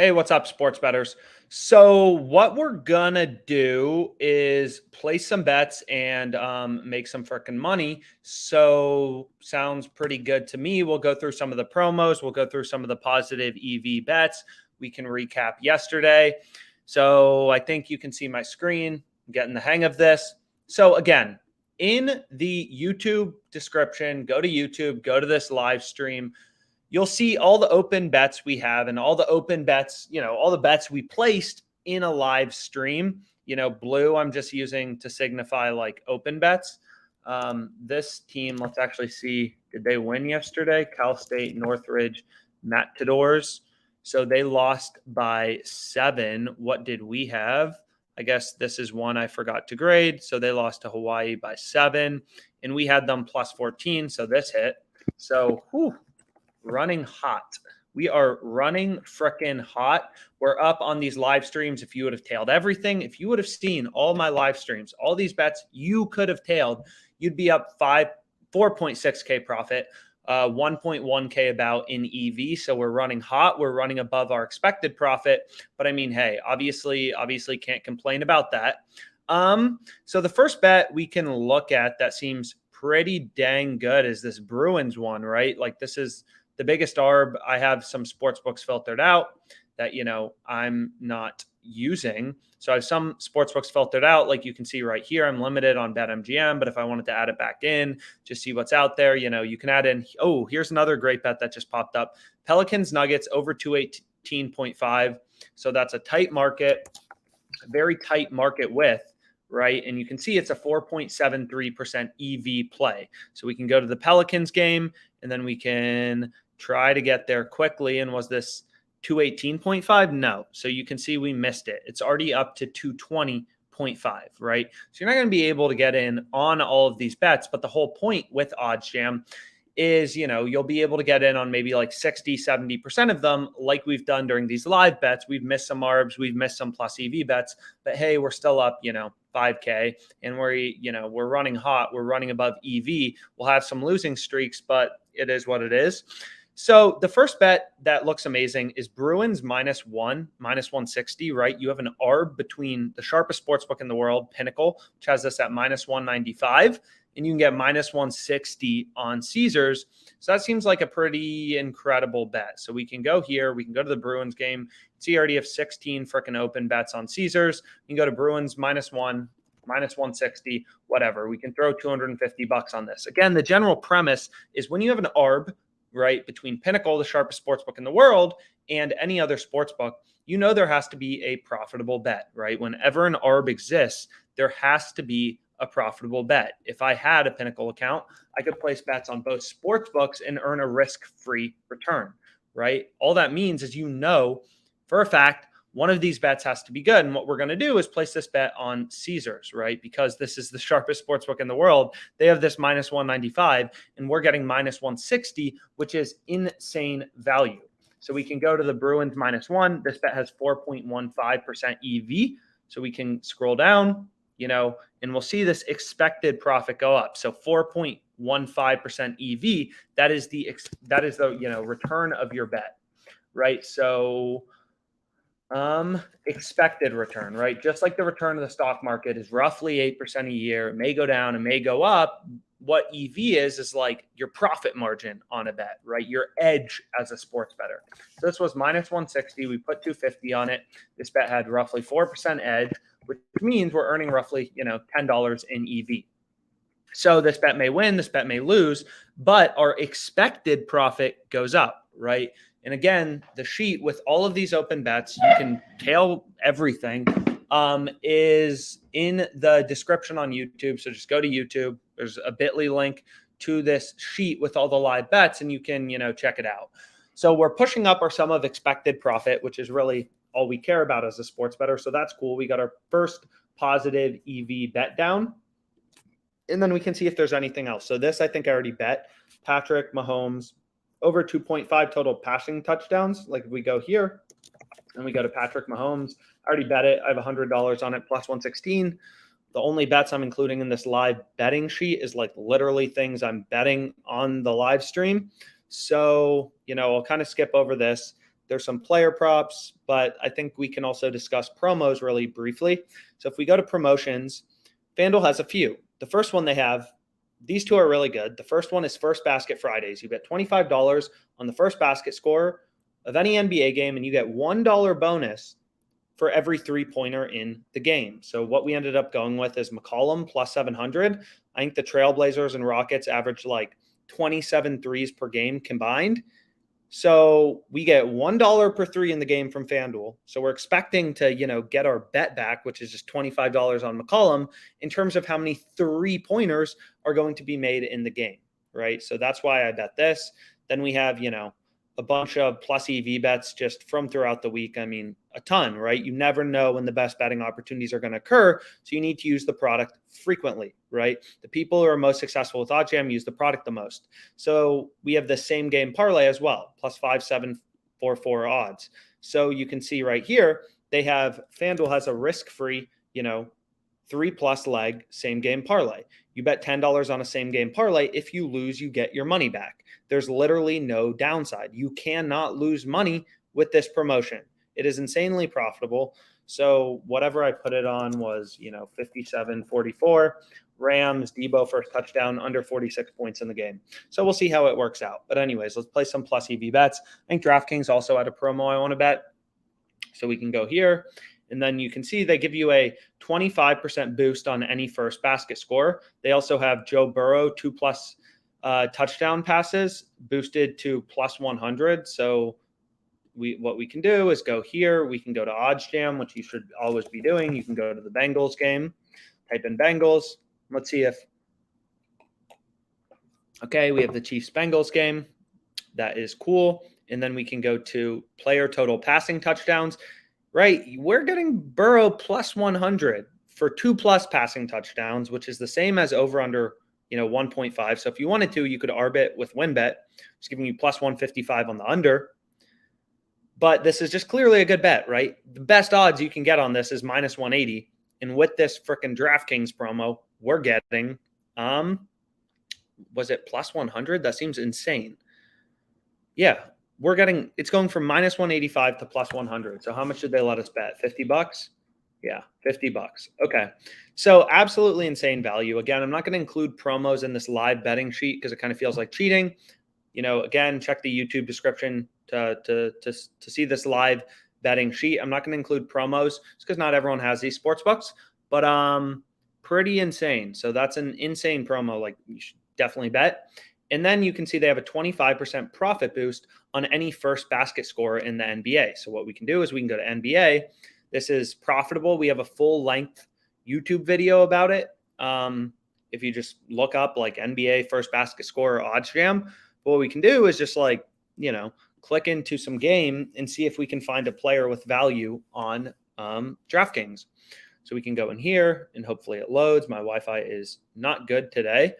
Hey, what's up, sports betters? So, what we're gonna do is place some bets and make some freaking money. So, sounds pretty good to me. We'll go through some of the promos, we'll go through some of the positive EV bets. We can recap yesterday. So, I think you can see my screen. I'm getting the hang of this. So, again, in the YouTube description, go to YouTube, go to this live stream. You'll see all the open bets we have and all the open bets, all the bets we placed in a live stream. Blue, I'm just using to signify like open bets. This team, let's actually see, did they win yesterday? Cal State, Northridge, Matadors. So they lost by 7. What did we have? I guess this is one I forgot to grade. So they lost to Hawaii by 7, and we had them plus 14. So this hit. So, running hot. We are running frickin' hot. We're up on these live streams. If you would have tailed everything, if you would have seen all my live streams, all these bets you could have tailed, you'd be up 4.6K profit, 1.1K about in EV. So we're running hot. We're running above our expected profit. But I mean, hey, obviously can't complain about that. So the first bet we can look at that seems pretty dang good is this Bruins one, right? Like this is the biggest ARB. I have some sports books filtered out that, I'm not using. So I have some sports books filtered out. Like you can see right here, I'm limited on BetMGM, but if I wanted to add it back in, just see what's out there, you can add in. Oh, here's another great bet that just popped up. Pelicans Nuggets over 218.5. So that's a tight market, very tight market width, right? And you can see it's a 4.73% EV play. So we can go to the Pelicans game and then we can try to get there quickly. And was this 218.5? No. So you can see we missed it. It's already up to 220.5, right? So you're not going to be able to get in on all of these bets. But the whole point with OddsJam is, you'll be able to get in on maybe like 60, 70% of them, like we've done during these live bets. We've missed some ARBs, we've missed some plus EV bets, but hey, we're still up, 5K, and we're running hot. We're running above EV. We'll have some losing streaks, but it is what it is. So the first bet that looks amazing is Bruins -1, -160, right? You have an ARB between the sharpest sportsbook in the world, Pinnacle, which has this at -195, and you can get -160 on Caesars. So that seems like a pretty incredible bet. So we can go here. We can go to the Bruins game. See, you already have 16 freaking open bets on Caesars. You can go to Bruins -1, -160, whatever. We can throw $250 on this. Again, the general premise is when you have an ARB, right, between Pinnacle, the sharpest sportsbook in the world, and any other sportsbook, there has to be a profitable bet, right? Whenever an ARB exists, there has to be a profitable bet. If I had a Pinnacle account, I could place bets on both sports books and earn a risk-free return, right? All that means is for a fact one of these bets has to be good. And what we're going to do is place this bet on Caesars, right? Because this is the sharpest sportsbook in the world. They have this -195 and we're getting -160, which is insane value. So we can go to the Bruins -1. This bet has 4.15% EV. So we can scroll down, and we'll see this expected profit go up. So 4.15% EV, that is the return of your bet, right? So expected return, right? Just like the return of the stock market is roughly 8% a year. It may go down, it may go up. What EV is like your profit margin on a bet, right? Your edge as a sports bettor. So this was -160. We put 250 on it. This bet had roughly 4% edge, which means we're earning roughly, $10 in EV. So this bet may win, this bet may lose, but our expected profit goes up, right? And again, the sheet with all of these open bets, you can tail everything, is in the description on YouTube. So just go to YouTube. There's a bit.ly link to this sheet with all the live bets, and you can, check it out. So we're pushing up our sum of expected profit, which is really all we care about as a sports bettor. So that's cool. We got our first positive EV bet down. And then we can see if there's anything else. So this, I think I already bet. Patrick Mahomes, over 2.5 total passing touchdowns. Like if we go here and we go to Patrick Mahomes, I already bet it. I have $100 on it, plus 116. The only bets I'm including in this live betting sheet is like literally things I'm betting on the live stream. So, I'll kind of skip over this. There's some player props, but I think we can also discuss promos really briefly. So if we go to promotions, FanDuel has a few. The first one they have, these two are really good. The first one is First Basket Fridays. You bet $25 on the first basket score of any NBA game, and you get $1 bonus for every three-pointer in the game. So what we ended up going with is McCollum plus 700. I think the Trailblazers and Rockets averaged like 27 threes per game combined. So we get $1 per three in the game from FanDuel. So we're expecting to, get our bet back, which is just $25 on McCollum, in terms of how many three-pointers are going to be made in the game, right? So that's why I bet this. Then we have, a bunch of plus EV bets just from throughout the week. I mean, a ton, right? You never know when the best betting opportunities are going to occur. So you need to use the product frequently, right? The people who are most successful with OddsJam use the product the most. So we have the same game parlay as well, plus 5-7-4-4 odds. So you can see right here, FanDuel has a risk-free, 3+ leg same game parlay. You bet $10 on a same game parlay. If you lose, you get your money back. There's literally no downside. You cannot lose money with this promotion. It is insanely profitable. So whatever I put it on was, 57-44. Rams, Debo first touchdown, under 46 points in the game. So we'll see how it works out. But anyways, let's play some plus EV bets. I think DraftKings also had a promo I want to bet. So we can go here. And then you can see they give you a 25% boost on any first basket score. They also have Joe Burrow 2+ touchdown passes boosted to plus 100. So what we can do is go here. We can go to OddsJam, which you should always be doing. You can go to the Bengals game, type in Bengals. Let's see if, okay, we have the Chiefs-Bengals game. That is cool. And then we can go to player total passing touchdowns. Right, we're getting Burrow plus 100 for 2+ passing touchdowns, which is the same as over under, 1.5. So if you wanted to, you could arbit with WinBet, it's giving you plus 155 on the under. But this is just clearly a good bet, right? The best odds you can get on this is minus 180. And with this freaking DraftKings promo, we're getting, was it plus 100? That seems insane. Yeah. It's going from minus 185 to plus 100. So how much did they let us bet? $50? Yeah, $50. Okay. So absolutely insane value. Again, I'm not going to include promos in this live betting sheet because it kind of feels like cheating. Again, check the YouTube description to see this live betting sheet. I'm not going to include promos just because not everyone has these sports books, but pretty insane. So that's an insane promo. Like, you should definitely bet. And then you can see they have a 25% profit boost on any first basket score in the NBA. So what we can do is we can go to NBA. This is profitable. We have a full length YouTube video about it. If you just look up like NBA first basket score or OddsJam, what we can do is just click into some game and see if we can find a player with value on DraftKings. So we can go in here and hopefully it loads. My Wi-Fi is not good today.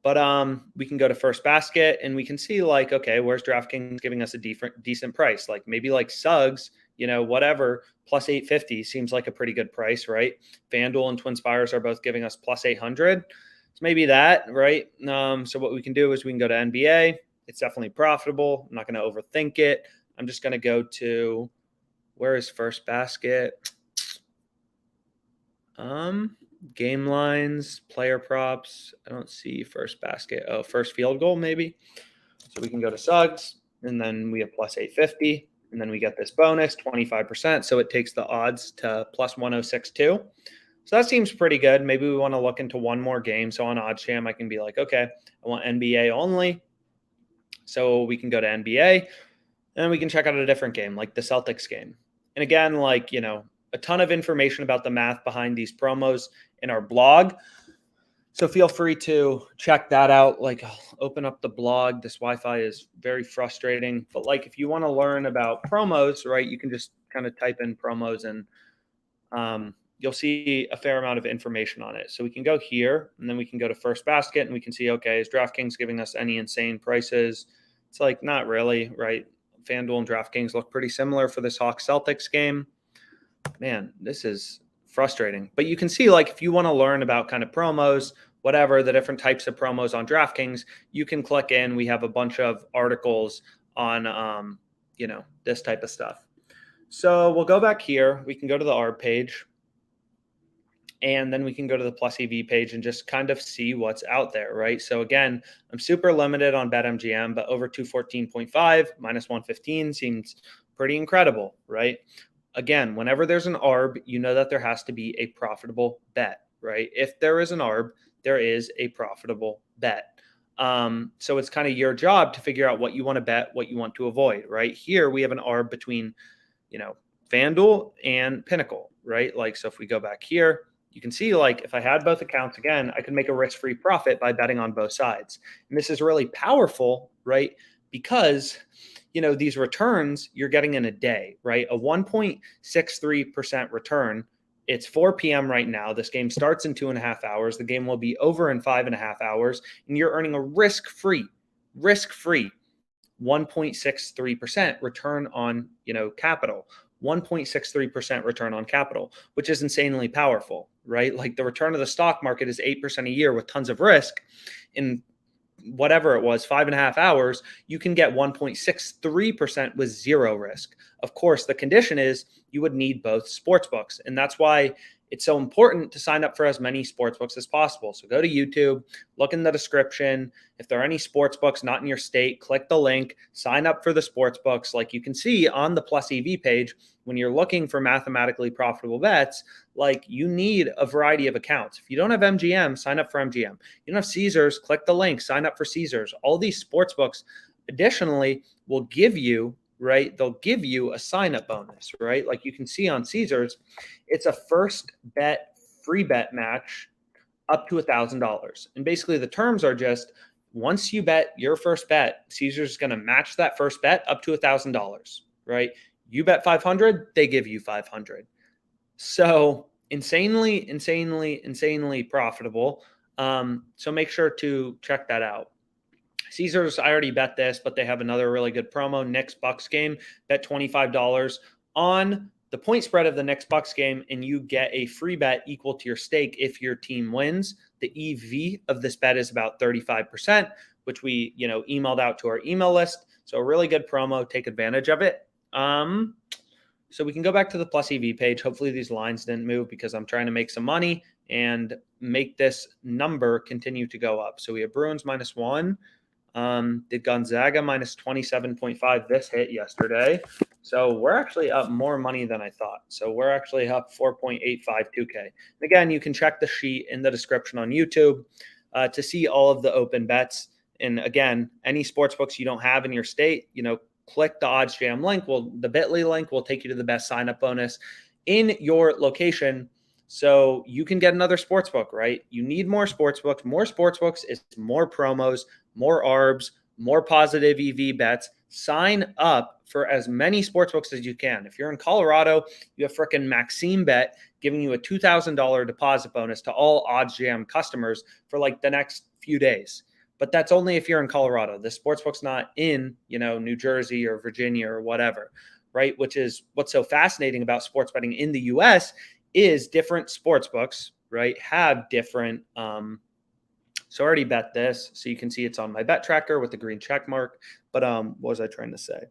But we can go to first basket and we can see okay, where's DraftKings giving us a decent price? Like maybe like Suggs, whatever, plus 850 seems like a pretty good price, right? FanDuel and TwinSpires are both giving us plus 800. So maybe that, right? So what we can do is we can go to NBA. It's definitely profitable. I'm not going to overthink it. I'm just going to go to, where is first basket? Game lines, player props. I don't see first basket. Oh, first field goal, maybe. So we can go to Suggs, and then we have plus 850, and then we get this bonus, 25%. So it takes the odds to plus 106 too. So that seems pretty good. Maybe we want to look into one more game. So on OddsJam, I can be like, okay, I want NBA only. So we can go to NBA, and we can check out a different game, like the Celtics game. And again, a ton of information about the math behind these promos in our blog. So feel free to check that out. I'll open up the blog. This Wi-Fi is very frustrating. But if you want to learn about promos, right, you can just kind of type in promos and you'll see a fair amount of information on it. So we can go here and then we can go to first basket and we can see, okay, is DraftKings giving us any insane prices? It's not really, right? FanDuel and DraftKings look pretty similar for this Hawks Celtics game. Man, this is frustrating. But you can see, if you want to learn about kind of promos, whatever, the different types of promos on DraftKings, you can click in. We have a bunch of articles on, this type of stuff. So we'll go back here. We can go to the ARB page. And then we can go to the plus EV page and just kind of see what's out there, right? So again, I'm super limited on BetMGM, but over 214.5 minus 115 seems pretty incredible, right? Again, whenever there's an ARB, you know that there has to be a profitable bet, right? If there is an ARB, there is a profitable bet. So it's kind of your job to figure out what you want to bet, what you want to avoid, right? Here we have an ARB between, FanDuel and Pinnacle, right? So if we go back here, you can see if I had both accounts again, I could make a risk-free profit by betting on both sides. And this is really powerful, right? Because, these returns you're getting in a day, right? A 1.63% return. It's 4 p.m. right now. This game starts in 2.5 hours. The game will be over in 5.5 hours. And you're earning a risk-free 1.63% return on, capital. 1.63% return on capital, which is insanely powerful, right? The return of the stock market is 8% a year with tons of risk. In whatever it was, 5.5 hours, you can get 1.63% with zero risk. Of course, the condition is you would need both sports books. And that's why it's so important to sign up for as many sports books as possible. So go to YouTube, look in the description. If there are any sports books not in your state, click the link, sign up for the sports books. Like you can see on the Plus EV page, when you're looking for mathematically profitable bets, you need a variety of accounts. If you don't have MGM, sign up for MGM. You don't have Caesars, click the link, sign up for Caesars. All these sports books additionally will give you, right? They'll give you a sign-up bonus, right? Like you can see on Caesars, it's a first bet, free bet match up to $1,000. And basically the terms are just once you bet your first bet, Caesars is going to match that first bet up to $1,000, right? You bet 500, they give you 500. So insanely profitable. So make sure to check that out. Caesars, I already bet this, but they have another really good promo. Knicks Bucks game, bet $25 on the point spread of the Knicks Bucks game, and you get a free bet equal to your stake if your team wins. The EV of this bet is about 35%, which we emailed out to our email list. So a really good promo. Take advantage of it. So we can go back to the Plus EV page. Hopefully these lines didn't move because I'm trying to make some money and make this number continue to go up. So we have Bruins -1. Did Gonzaga -27.5 this hit yesterday. So we're actually up more money than I thought. So we're actually up 4.852K. And again, you can check the sheet in the description on YouTube to see all of the open bets. And again, any sports books you don't have in your state, click the OddsJam link. The Bitly link will take you to the best sign-up bonus in your location. So you can get another sports book, right? You need more sports books. More sports books is more promos, more ARBs, more positive EV bets. Sign up for as many sports books as you can. If you're in Colorado, you have frickin' Maxime Bet giving you a $2,000 deposit bonus to all OddsJam customers for the next few days. But that's only if you're in Colorado. The sportsbook's not in, New Jersey or Virginia or whatever, right? Which is what's so fascinating about sports betting in the US is different sports books, right, have different so I already bet this, so you can see it's on my bet tracker with the green check mark. But what was I trying to say?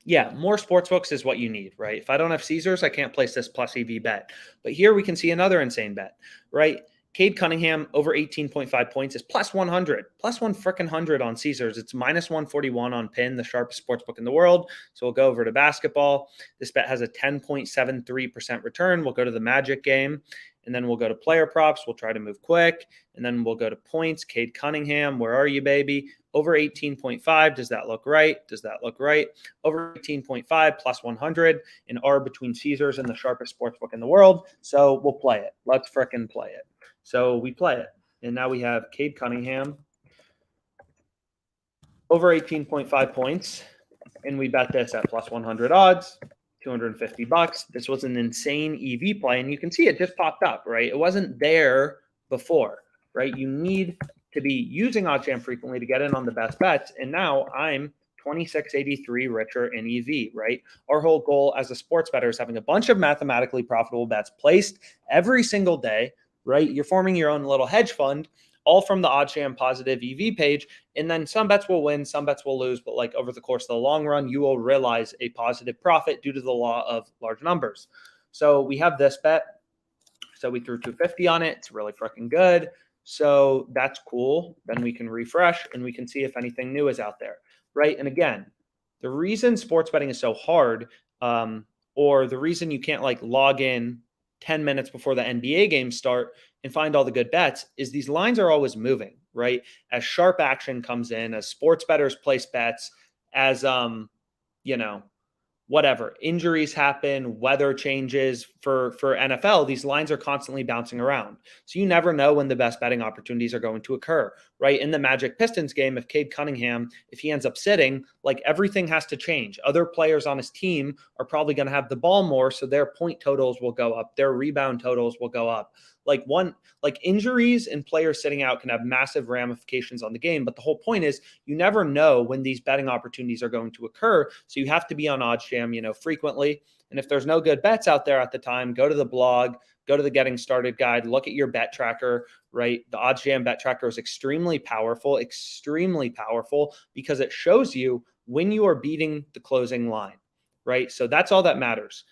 Yeah, more sports books is what you need, right? If I don't have Caesars, I can't place this Plus EV bet. But here we can see another insane bet, right? Cade Cunningham over 18.5 points is +100, +100 on Caesars. It's -141 on Pin, the sharpest sports book in the world. So we'll go over to basketball. This bet has a 10.73% return. We'll go to the Magic game, and then we'll go to player props. We'll try to move quick, and then we'll go to points. Cade Cunningham, where are you, baby? Over 18.5. Does that look right? Does that look right? Over 18.5 +100. An R between Caesars and the sharpest sports book in the world. So we'll play it. Let's frickin' play it. So we play it. And now we have Cade Cunningham over 18.5 points. And we bet this at +100 odds, $250. This was an insane EV play. And you can see it just popped up, right? It wasn't there before, right? You need to be using OddsJam frequently to get in on the best bets. And now I'm 2683 richer in EV, right? Our whole goal as a sports bettor is having a bunch of mathematically profitable bets placed every single day, right? You're forming your own little hedge fund all from the OddsJam positive EV page. And then some bets will win, some bets will lose, but like over the course of the long run, you will realize a positive profit due to the law of large numbers. So we have this bet. So we threw 250 on it. It's really freaking good. So that's cool. Then we can refresh and we can see if anything new is out there, right? And again, the reason sports betting is so hard, or the reason you can't like log in 10 minutes before the NBA games start and find all the good bets is these lines are always moving, right? As sharp action comes in, as sports bettors place bets, as you know, whatever, injuries happen, weather changes for NFL, these lines are constantly bouncing around. So you never know when the best betting opportunities are going to occur, right? In the Magic Pistons game, if Cade Cunningham, if he ends up sitting, like everything has to change. Other players on his team are probably going to have the ball more, so their point totals will go up, their rebound totals will go up. Like injuries and players sitting out can have massive ramifications on the game. But the whole point is you never know when these betting opportunities are going to occur. So you have to be on OddsJam, frequently. And if there's no good bets out there at the time, go to the blog, go to the Getting Started guide, look at your bet tracker, right? The OddsJam bet tracker is extremely powerful because it shows you when you are beating the closing line, right? So that's all that matters,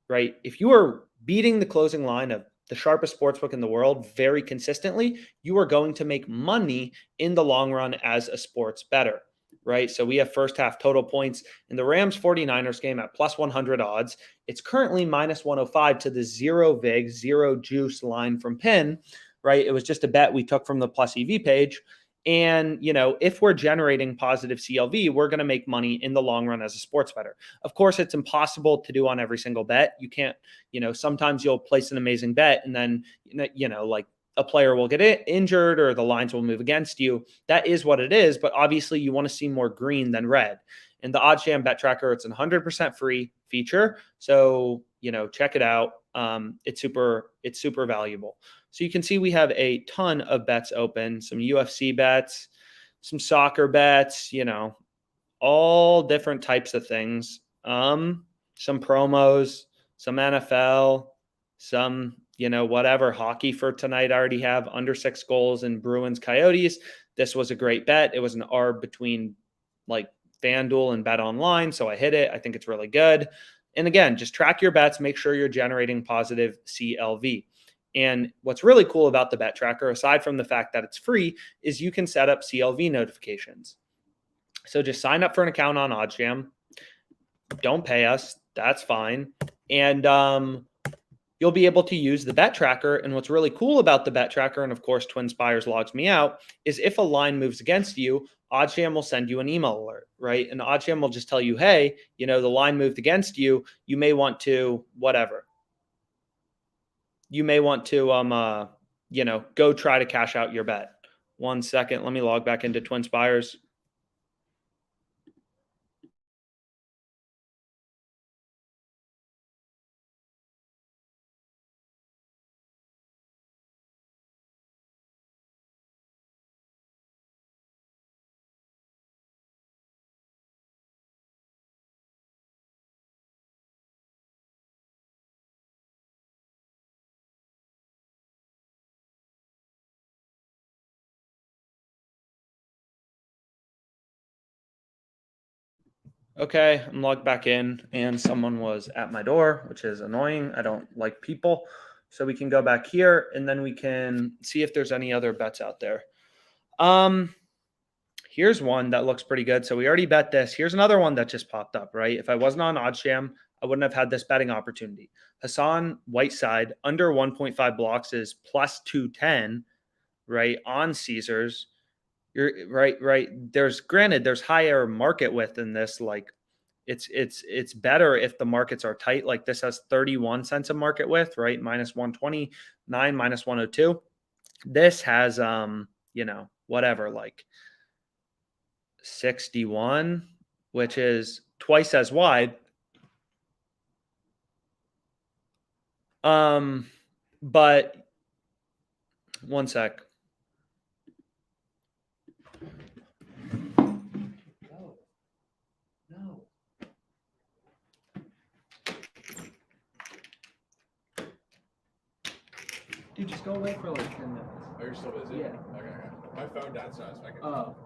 right? If you are beating the closing line of the sharpest sportsbook in the world very consistently, you are going to make money in the long run as a sports bettor, right? So we have first half total points in the Rams 49ers game at plus 100 odds. It's currently minus 105 to the zero vig, zero juice line from Penn, right? It was just a bet we took from the plus EV page. And, if we're generating positive CLV, we're going to make money in the long run as a sports bettor. Of course, it's impossible to do on every single bet. You can't, sometimes you'll place an amazing bet and then, like a player will get injured or the lines will move against you. That is what it is. But obviously you want to see more green than red. And the OddsJam bet tracker, it's a 100% free feature. So, check it out. It's super valuable. So you can see we have a ton of bets open, some UFC bets, some soccer bets, all different types of things. Some promos, some NFL, some, whatever, hockey for tonight. I already have under 6 goals in Bruins Coyotes. This was a great bet. It was an arb between like FanDuel and Bet Online. So I hit it. I think it's really good. And again, just track your bets, make sure you're generating positive CLV. And what's really cool about the bet tracker, aside from the fact that it's free, is you can set up CLV notifications. So just sign up for an account on OddsJam. Don't pay us. That's fine. And you'll be able to use the bet tracker. And what's really cool about the bet tracker, and of course, TwinSpires logs me out, is if a line moves against you, OddsJam will send you an email alert, right? And OddsJam will just tell you, hey, the line moved against you. You may want to whatever. You may want to, go try to cash out your bet. 1 second. Let me log back into TwinSpires. Okay, I'm logged back in and someone was at my door, which is annoying. I don't like people. So we can go back here and then we can see if there's any other bets out there. Here's one that looks pretty good. So we already bet this. Here's another one that just popped up, right? If I wasn't on OddsJam, I wouldn't have had this betting opportunity. Hassan Whiteside under 1.5 blocks is plus 210, right? On Caesars. You're right. There's higher market width in this. Like it's better if the markets are tight. Like this has 31 cents of market width, right? Minus 129, minus 102. This has whatever, like 61, which is twice as wide. But 1 sec. No. Dude, just just go away for like 10 minutes. Oh, you're still busy? Yeah. Okay. My phone died, so I can. Oh.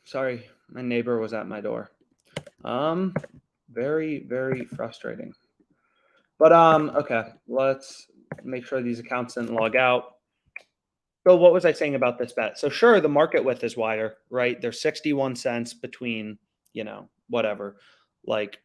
Sorry, my neighbor was at my door. Very, very frustrating. But okay, let's make sure these accounts didn't log out. So what was I saying about this bet? So sure, the market width is wider, right? There's 61 cents between, whatever, like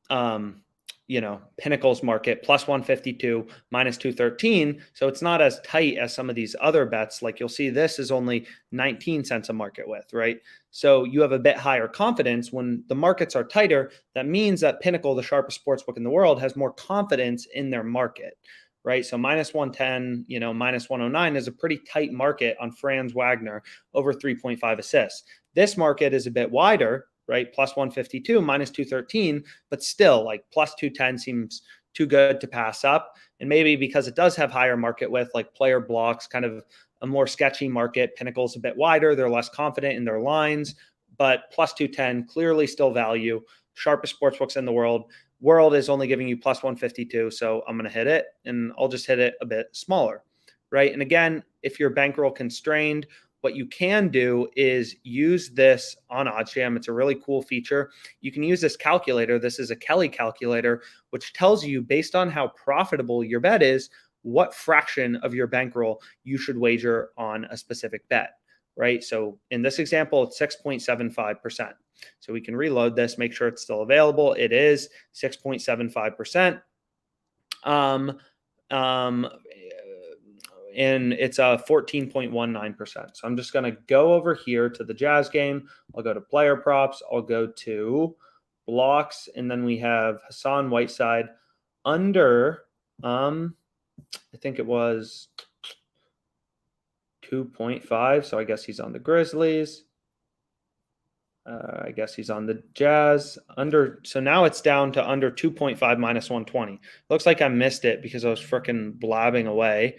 Pinnacle's market plus 152 minus 213. So it's not as tight as some of these other bets. Like you'll see this is only 19 cents a market width, right? So you have a bit higher confidence when the markets are tighter. That means that Pinnacle, the sharpest sportsbook in the world, has more confidence in their market, right? So minus 110, minus 109 is a pretty tight market on Franz Wagner over 3.5 assists. This market is a bit wider, right? Plus 152, minus 213, but still like plus 210 seems too good to pass up. And maybe because it does have higher market width, like player blocks, kind of a more sketchy market. Pinnacle's a bit wider. They're less confident in their lines, but plus 210, clearly still value. Sharpest sportsbooks in the world. World is only giving you plus 152. So I'm going to hit it and I'll just hit it a bit smaller, right? And again, if you're bankroll constrained, what you can do is use this on OddsJam. It's a really cool feature. You can use this calculator. This is a Kelly calculator, which tells you based on how profitable your bet is, what fraction of your bankroll you should wager on a specific bet, right? So in this example, it's 6.75%. So we can reload this, make sure it's still available. It is 6.75%. And it's a 14.19%. So I'm just going to go over here to the Jazz game. I'll go to player props. I'll go to blocks. And then we have Hassan Whiteside under, I think it was 2.5. So I guess he's on the Grizzlies. I guess he's on the Jazz under. So now it's down to under 2.5 minus 120. Looks like I missed it because I was freaking blabbing away.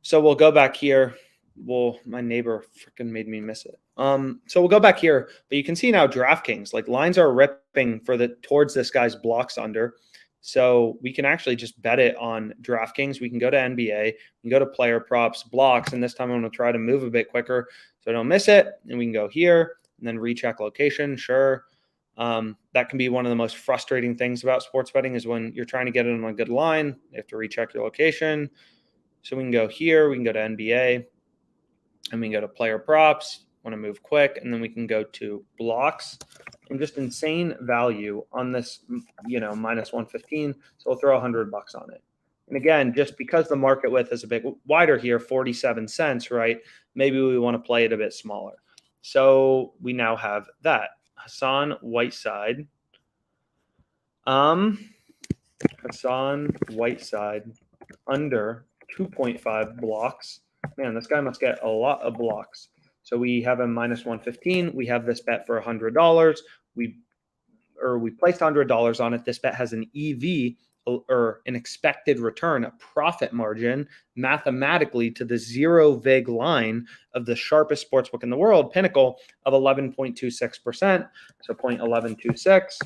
So we'll go back here. Well, my neighbor freaking made me miss it. So we'll go back here, but you can see now DraftKings, like lines are ripping towards this guy's blocks under. So we can actually just bet it on DraftKings. We can go to NBA, we can go to player props, blocks, and this time I'm going to try to move a bit quicker so I don't miss it. And we can go here and then recheck location. Sure. That can be one of the most frustrating things about sports betting is when you're trying to get it on a good line, you have to recheck your location. So we can go here, we can go to NBA, and we can go to player props, want to move quick, and then we can go to blocks and just insane value on this, minus 115. So we'll throw $100 on it. And again, just because the market width is a bit wider here, 47 cents, right? Maybe we want to play it a bit smaller. So we now have that. Hassan Whiteside. Hassan Whiteside under 2.5 blocks. Man, this guy must get a lot of blocks. So we have a minus 115. We have this bet for $100. We placed $100 on it. This bet has an EV or an expected return, a profit margin mathematically to the zero vig line of the sharpest sportsbook in the world, Pinnacle, of 11.26%. So 0.1126.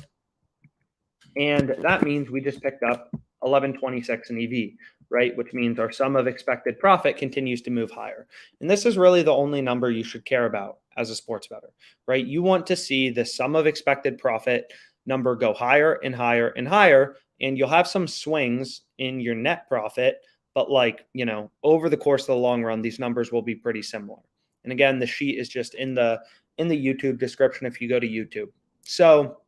And that means we just picked up 1126 in EV, right? Which means our sum of expected profit continues to move higher. And this is really the only number you should care about as a sports bettor, right? You want to see the sum of expected profit number go higher and higher and higher, and you'll have some swings in your net profit, but over the course of the long run, these numbers will be pretty similar. And again, the sheet is just in the YouTube description if you go to YouTube. So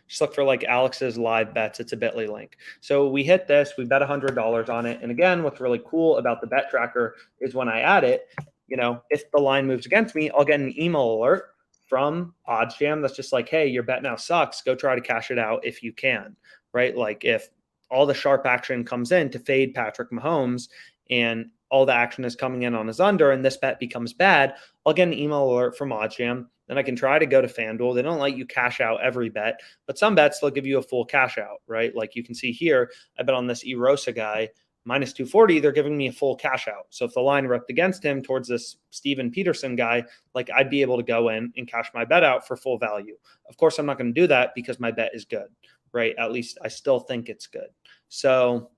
just look for Alex's live bets. It's a Bitly link. So we hit this, we bet $100 on it. And again, what's really cool about the bet tracker is when I add it, if the line moves against me, I'll get an email alert from OddsJam that's just like, hey, your bet now sucks. Go try to cash it out if you can, right? Like if all the sharp action comes in to fade Patrick Mahomes and all the action is coming in on his under and this bet becomes bad, I'll get an email alert from OddsJam. Then I can try to go to FanDuel. They don't let you cash out every bet, but some bets they'll give you a full cash out, right? Like you can see here, I bet on this Erosa guy minus 240, they're giving me a full cash out. So if the line ripped against him towards this Steven Peterson guy, like I'd be able to go in and cash my bet out for full value. Of course, I'm not going to do that because my bet is good, right? At least I still think it's good. So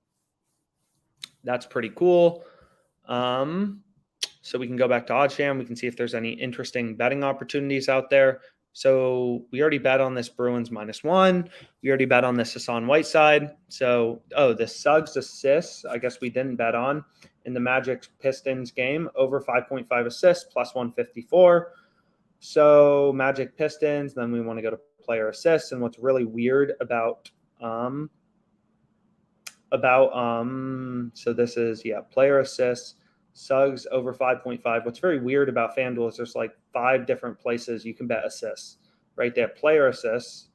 that's pretty cool. So we can go back to OddsJam. We can see if there's any interesting betting opportunities out there. So we already bet on this Bruins -1. We already bet on this Hassan Whiteside. So, the Suggs assists, I guess we didn't bet on in the Magic Pistons game, over 5.5 assists, plus 154. So Magic Pistons, then we want to go to player assists. And what's really weird about so this is, player assists. Suggs over 5.5. What's very weird about FanDuel is there's like 5 different places you can bet assists, right? They have player assists,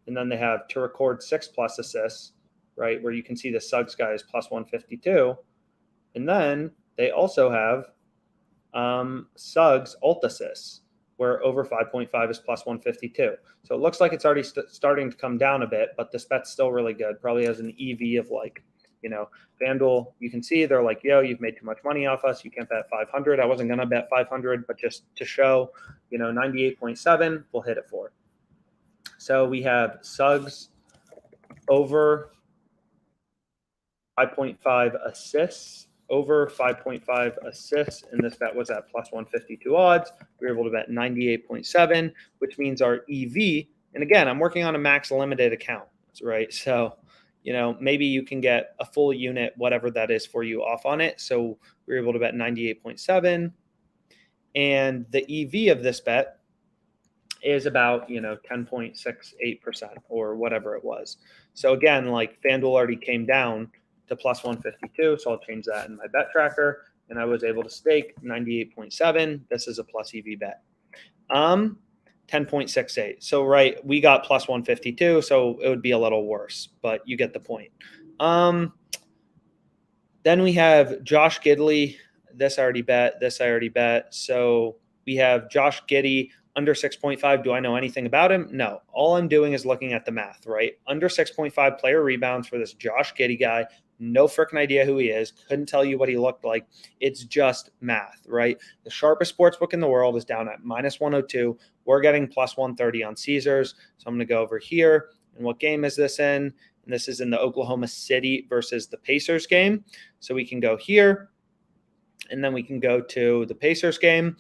and then they have to record 6+ assists, right? Where you can see the Suggs guy is plus 152. And then they also have Suggs ult assists, where over 5.5 is plus 152. So it looks like it's already starting to come down a bit, but this bet's still really good. Probably has an EV of like, FanDuel, you can see they're like, yo, you've made too much money off us. You can't bet 500. I wasn't going to bet 500, but just to show, 98.7, we'll hit it for. So we have Suggs over 5.5 assists, over 5.5 assists, and this bet was at plus 152 odds. We were able to bet 98.7, which means our EV, and again, I'm working on a max limited account, right? So maybe you can get a full unit, whatever that is for you, off on it. So we were able to bet 98.7. And the EV of this bet is about, 10.68% or whatever it was. So again, like FanDuel already came down to plus 152. So I'll change that in my bet tracker. And I was able to stake 98.7. This is a plus EV bet. 10.68. So, right, we got plus 152, so it would be a little worse, but you get the point. Then we have Josh Giddey. This I already bet. So we have Josh Giddey under 6.5. Do I know anything about him? No. All I'm doing is looking at the math, right? Under 6.5 player rebounds for this Josh Giddey guy. No freaking idea who he is. Couldn't tell you what he looked like. It's just math, right? The sharpest sports book in the world is down at -102. We're getting plus 130 on Caesars. So I'm going to go over here. And what game is this in? And this is in the Oklahoma City versus the Pacers game. So we can go here. And then we can go to the Pacers game.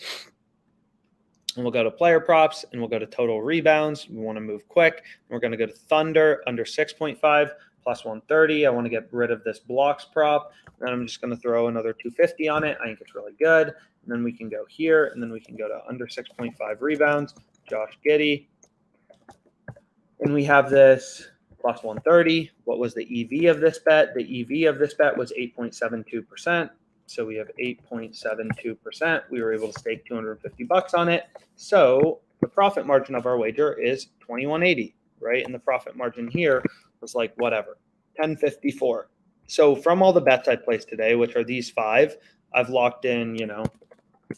And we'll go to player props, and we'll go to total rebounds. We want to move quick. We're going to go to Thunder under 6.5. Plus 130. I want to get rid of this blocks prop. And I'm just going to throw another 250 on it. I think it's really good. And then we can go here, and then we can go to under 6.5 rebounds, Josh Giddey. And we have this plus 130. What was the EV of this bet? The EV of this bet was 8.72%. So we have 8.72%. We were able to stake $250 on it. So the profit margin of our wager is $21.80, right? And the profit margin here was like whatever, $10.54. So from all the bets I placed today, which are these 5, I've locked in,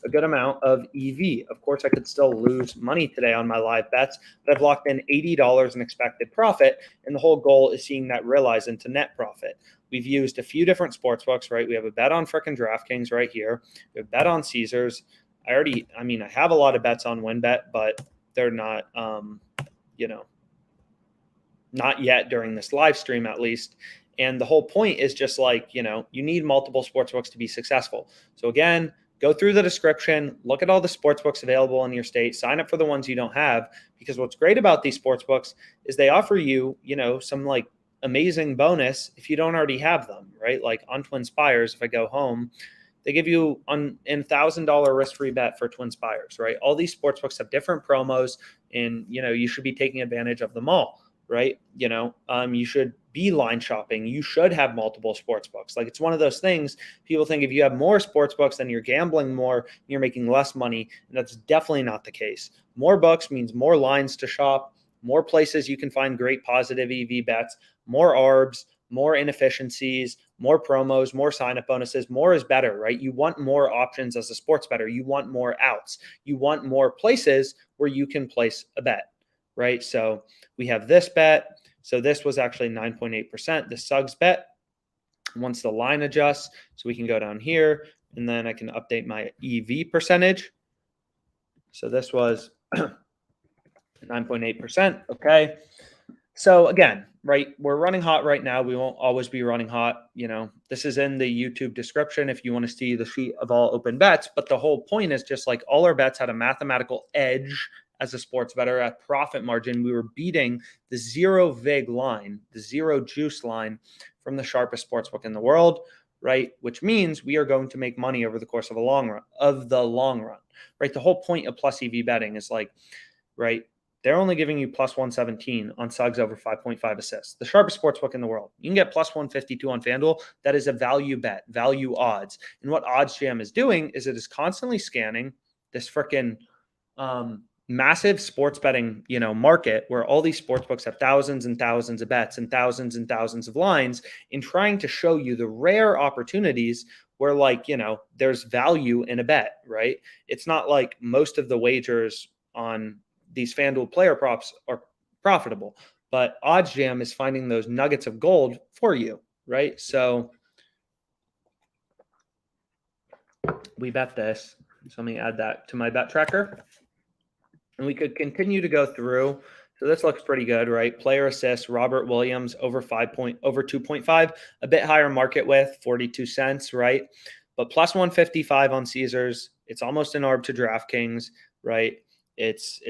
a good amount of EV. Of course, I could still lose money today on my live bets, but I've locked in $80 in expected profit, and the whole goal is seeing that realize into net profit. We've used a few different sports books, right? We have a bet on frickin' DraftKings right here. We have a bet on Caesars. I have a lot of bets on WynnBET, but they're not, not yet during this live stream at least. And the whole point is just like, you need multiple sportsbooks to be successful. So again, go through the description, look at all the sportsbooks available in your state, sign up for the ones you don't have, because what's great about these sportsbooks is they offer you, some like amazing bonus if you don't already have them, right? Like on TwinSpires, if I go home, they give you an $1,000 risk-free bet for TwinSpires, right? All these sportsbooks have different promos, and, you should be taking advantage of them all. Right? You should be line shopping. You should have multiple sports books. Like, it's one of those things. People think if you have more sports books, then you're gambling more, you're making less money. And that's definitely not the case. More books means more lines to shop, more places you can find great positive EV bets, more ARBs, more inefficiencies, more promos, more sign-up bonuses. More is better, right? You want more options as a sports bettor. You want more outs. You want more places where you can place a bet. Right? So we have this bet. So this was actually 9.8%. The Suggs bet once the line adjusts. So we can go down here and then I can update my EV percentage. So this was 9.8%. Okay. So again, right, we're running hot right now. We won't always be running hot. This is in the YouTube description if you want to see the sheet of all open bets. But the whole point is just like all our bets had a mathematical edge as a sports bettor at profit margin. We were beating the zero vig line, the zero juice line from the sharpest sportsbook in the world, right? Which means we are going to make money over the course of the long run, right? The whole point of plus EV betting is like, right, they're only giving you plus 117 on Suggs over 5.5 assists. The sharpest sportsbook in the world. You can get plus 152 on FanDuel. That is a value bet, value odds. And what OddsJam is doing is it is constantly scanning this freaking massive sports betting, market where all these sportsbooks have thousands and thousands of bets and thousands of lines, in trying to show you the rare opportunities where, like, there's value in a bet, right? It's not like most of the wagers on these FanDuel player props are profitable, but OddsJam is finding those nuggets of gold for you, right? So we bet this. So let me add that to my bet tracker. And we could continue to go through. So this looks pretty good, right? Player assists, Robert Williams over 2.5, a bit higher market width, 42 cents, right? But plus 155 on Caesars. It's almost an ARB to DraftKings, right? It's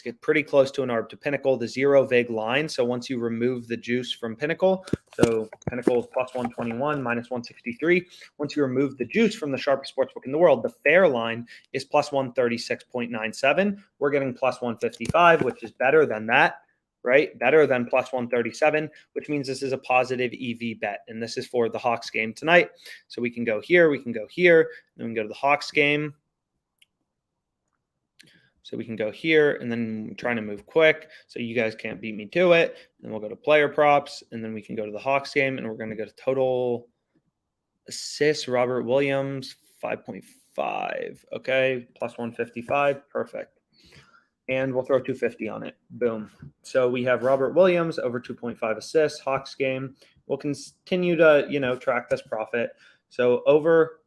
get pretty close to an ARB to Pinnacle, the zero vig line. So once you remove the juice from Pinnacle, so Pinnacle is plus 121, minus 163. Once you remove the juice from the sharpest sportsbook in the world, the fair line is plus 136.97. We're getting plus 155, which is better than that, right? Better than plus 137, which means this is a positive EV bet. And this is for the Hawks game tonight. So we can go here, we can go here, then we can go to the Hawks game. So we can go here, and then I'm trying to move quick so you guys can't beat me to it. And we'll go to player props, and then we can go to the Hawks game, and we're going to go to total assists, Robert Williams, 5.5. Okay, plus 155. Perfect. And we'll throw 250 on it. Boom. So we have Robert Williams over 2.5 assists, Hawks game. We'll continue to, track this profit. So over,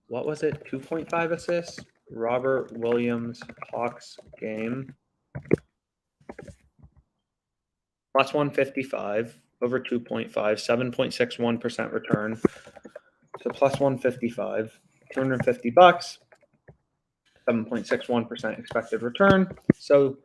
what was it? 2.5 assists? Robert Williams Hawks game plus 155 over 2.5, 7.61% return. So plus 155, $250, 7.61% expected return. So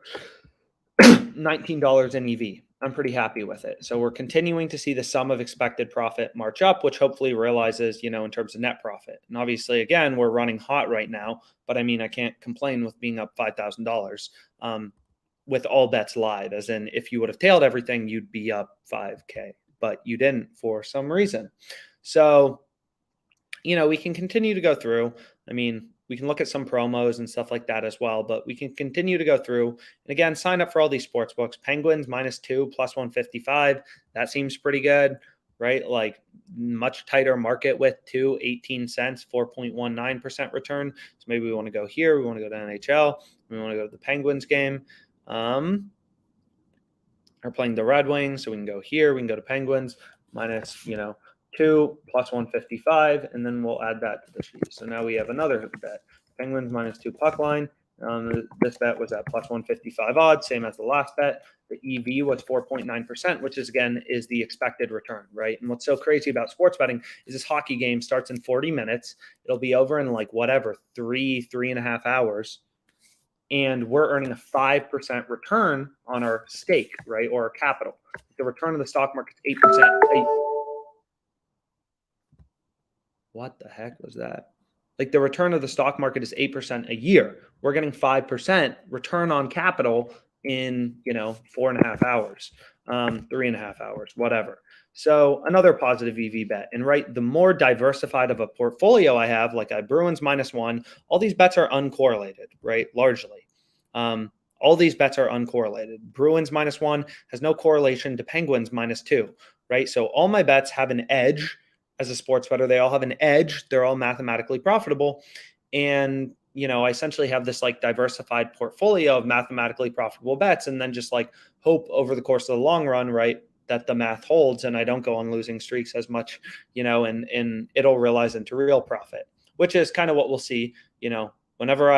$19 in EV. I'm pretty happy with it. So we're continuing to see the sum of expected profit march up, which hopefully realizes, in terms of net profit. And obviously, again, we're running hot right now, but I mean, I can't complain with being up $5,000 with all bets live, as in if you would have tailed everything, you'd be up 5K, but you didn't for some reason. So, we can continue to go through. I mean, we can look at some promos and stuff like that as well, but we can continue to go through. And again, sign up for all these sports books. Penguins -2, plus 155. That seems pretty good, right? Like much tighter market width too, 18 cents, 4.19% return. So maybe we want to go here. We want to go to NHL. We want to go to the Penguins game. We're playing the Red Wings, so we can go here. We can go to Penguins minus, 2 plus 155, and then we'll add that to the sheet. So now we have another bet. Penguins -2 puck line. This bet was at plus 155 odds, same as the last bet. The EV was 4.9%, which is the expected return, right? And what's so crazy about sports betting is this hockey game starts in 40 minutes. It'll be over in like whatever, 3.5 hours. And we're earning a 5% return on our stake, right? Or our capital. The return of the stock market is 8%. What the heck was that? Like the return of the stock market is 8% a year. We're getting 5% return on capital in, 4.5 hours, 3.5 hours, whatever. So another positive EV bet. And right, the more diversified of a portfolio I have, like a Bruins -1, all these bets are uncorrelated, right? Largely. All these bets are uncorrelated. Bruins -1 has no correlation to Penguins -2, right? So all my bets have an edge. As a sports bettor, they all have an edge. They're all mathematically profitable. And, I essentially have this like diversified portfolio of mathematically profitable bets, and then just like hope over the course of the long run, right, that the math holds and I don't go on losing streaks as much, and it'll realize into real profit, which is kind of what we'll see, whenever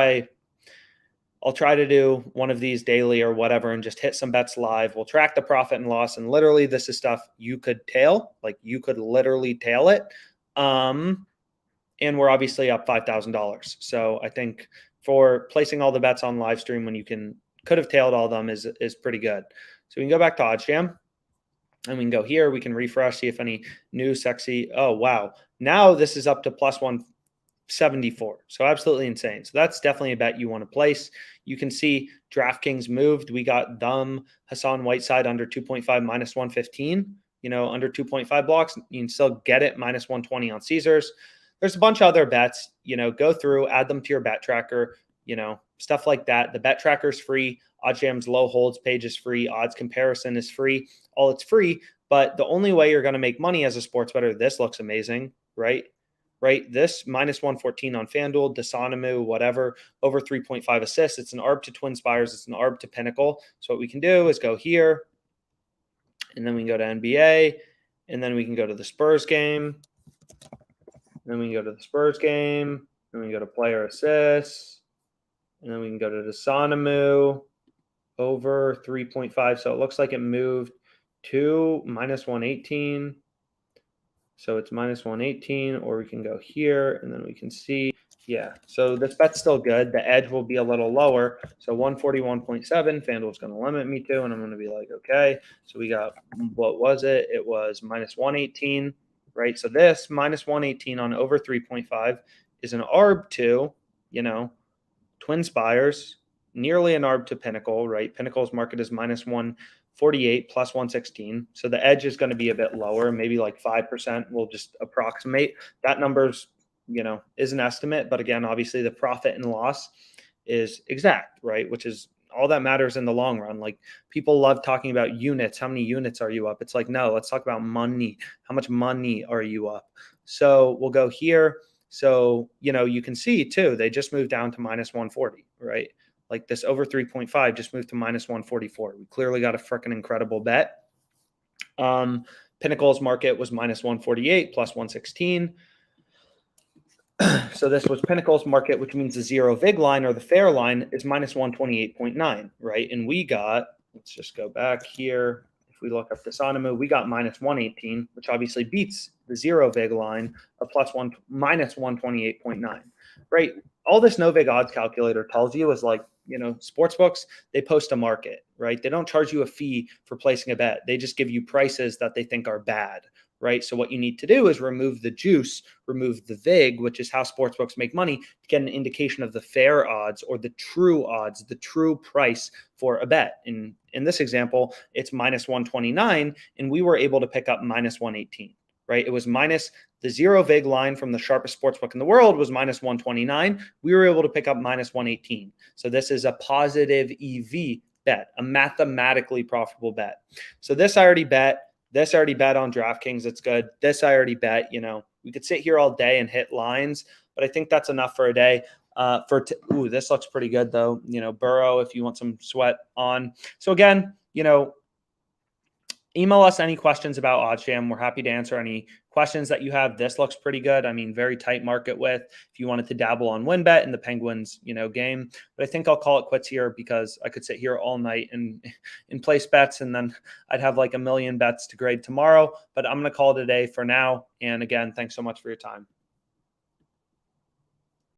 I'll try to do one of these daily or whatever and just hit some bets live. We'll track the profit and loss. And literally this is stuff you could tail, like you could literally tail it. And we're obviously up $5,000. So I think for placing all the bets on live stream when you could have tailed all of them is pretty good. So we can go back to OddsJam and we can go here. We can refresh, see if any new sexy. Oh, wow. Now this is up to plus 174. So absolutely insane. So that's definitely a bet you want to place. You can see DraftKings moved. We got them, Hassan Whiteside under 2.5 minus 115, under 2.5 blocks. You can still get it minus 120 on Caesars. There's a bunch of other bets, go through, add them to your bet tracker, stuff like that. The bet tracker is free. OddsJam's low holds page is free. Odds comparison is free. All it's free. But the only way you're going to make money as a sports bettor, this looks amazing, right? This minus 114 on FanDuel, Dasanamu, whatever, over 3.5 assists. It's an ARB to TwinSpires. It's an ARB to Pinnacle. So what we can do is go here, and then we can go to NBA, and then we can go to the Spurs game. And then we can go to the Spurs game, and we can go to player assists, and then we can go to Dasanamu, over 3.5. So it looks like it moved to minus 118. So it's minus 118, or we can go here and then we can see, so this bet's still good. The edge will be a little lower. So 141.7, FanDuel's going to limit me to, and I'm going to be like, okay. So we got, what was it? It was minus 118, right? So this minus 118 on over 3.5 is an ARB to, TwinSpires, nearly an ARB to Pinnacle, right? Pinnacle's market is minus 148 plus 116. So the edge is going to be a bit lower, maybe like 5%. We'll just approximate. That number's, is an estimate. But again, obviously the profit and loss is exact, right? Which is all that matters in the long run. Like people love talking about units. How many units are you up? It's like, no, let's talk about money. How much money are you up? So we'll go here. So, you can see too, they just moved down to minus 140, right? Like this over 3.5 just moved to minus 144. We clearly got a freaking incredible bet. Pinnacle's market was minus 148 plus 116. So this was Pinnacle's market, which means the zero vig line or the fair line is minus 128.9, right? And we got, let's just go back here. If we look up Dasanamu, we got minus 118, which obviously beats the zero vig line of minus 128.9, right? All this no vig odds calculator tells you is like, sports books, they post a market, right? They don't charge you a fee for placing a bet. They just give you prices that they think are bad, right? So what you need to do is remove the juice, remove the vig, which is how sports books make money, to get an indication of the fair odds or the true odds, the true price for a bet. In this example, it's minus 129, and we were able to pick up minus 118. Right? It was minus the zero vig line from the sharpest sportsbook in the world was minus 129. We were able to pick up minus 118. So this is a positive EV bet, a mathematically profitable bet. So this I already bet. This I already bet on DraftKings. It's good. This I already bet. We could sit here all day and hit lines, but I think that's enough for a day. This looks pretty good though. Burrow, if you want some sweat on. So again, email us any questions about OddsJam. We're happy to answer any questions that you have. This looks pretty good. I mean, very tight market width if you wanted to dabble on WinBet in the Penguins, game. But I think I'll call it quits here because I could sit here all night and place bets, and then I'd have like a million bets to grade tomorrow. But I'm going to call it a day for now. And again, thanks so much for your time.